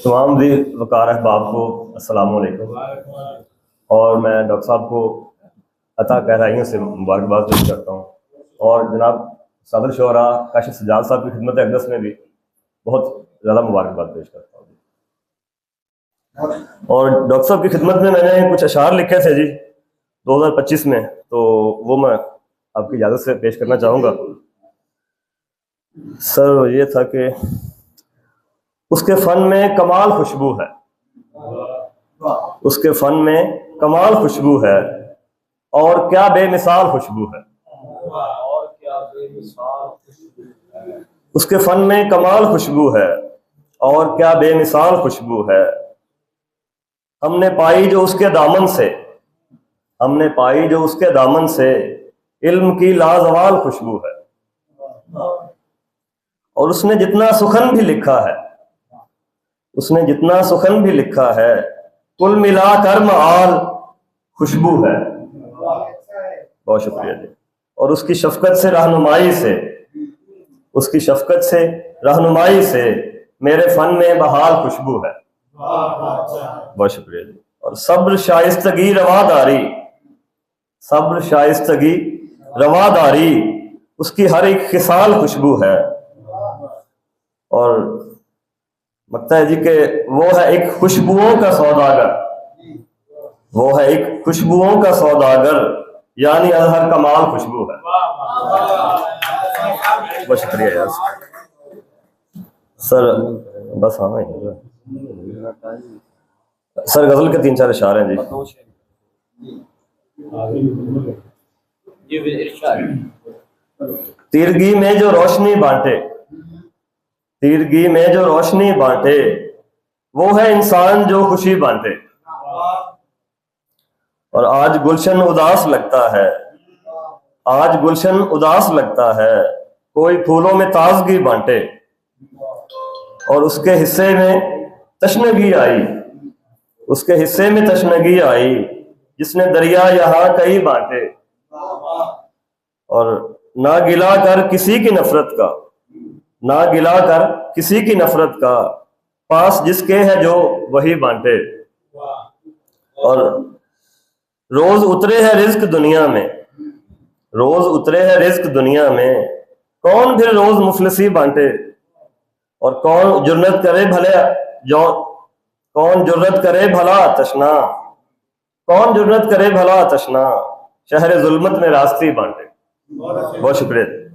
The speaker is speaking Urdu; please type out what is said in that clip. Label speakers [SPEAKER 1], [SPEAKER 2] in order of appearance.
[SPEAKER 1] تمام دی وقار احباب کو السلام علیکم، اور میں ڈاکٹر صاحب کو عطا گہرائیوں سے مبارکباد پیش کرتا ہوں، اور جناب صدر شعراء کاشف سجاد صاحب کی خدمت اقدس میں بھی بہت زیادہ مبارکباد پیش کرتا ہوں۔ اور ڈاکٹر صاحب کی خدمت میں نے کچھ اشعار لکھے تھے جی 2025 میں، تو وہ میں آپ کی اجازت سے پیش کرنا چاہوں گا۔ سر یہ تھا کہ اس کے فن میں کمال خوشبو ہے، اس کے فن میں کمال خوشبو ہے، اور کیا بے مثال خوشبو ہے۔ اس کے فن میں کمال خوشبو ہے، اور کیا بے مثال خوشبو ہے۔ ہم نے پائی جو اس کے دامن سے، ہم نے پائی جو اس کے دامن سے، علم کی لازوال خوشبو ہے۔ اور اس نے جتنا سخن بھی لکھا ہے، اس نے جتنا سخن بھی لکھا ہے، کل ملا کر معال خوشبو ہے۔ بہت شکریہ جی۔ اور اس کی شفقت سے رہنمائی سے، اس کی شفقت سے رہنمائی سے میرے فن میں بحال خوشبو ہے۔ بہت شکریہ جی۔ اور صبر شائستگی رواداری، صبر شائستگی رواداری، اس کی ہر ایک خصال خوشبو ہے۔ اور لگتا ہے جی کہ وہ ہے ایک خوشبوؤں کا سوداگر، وہ ہے ایک خوشبوؤں کا سوداگر، یعنی اظہر کمال خوشبو ہے۔ بہت شکریہ یار سر۔ بس ہاں سر، غزل کے 3-4 اشعار ہیں جی۔ تیرگی میں جو روشنی بانٹے، تیرگی میں جو روشنی بانٹے، وہ ہے انسان جو خوشی بانٹے۔ اور آج گلشن اداس لگتا ہے، آج گلشن اداس لگتا ہے، کوئی پھولوں میں تازگی بانٹے۔ اور اس کے حصے میں تشنگی آئی، اس کے حصے میں تشنگی آئی، جس نے دریا یہاں کئی بانٹے۔ اور نہ گلا کر کسی کی نفرت کا، نہ گلا کر کسی کی نفرت کا، پاس جس کے ہے جو وہی بانٹے۔ اور روز اترے ہے رزق دنیا میں، روز اترے ہے رزق دنیا میں، کون پھر روز مفلسی بانٹے۔ اور کون جرت کرے بھلے جو، کون جرت کرے بھلا تشنا، کون جرت کرے بھلا تشنا، شہر ظلمت میں راستی بانٹے۔ بہت شکریہ۔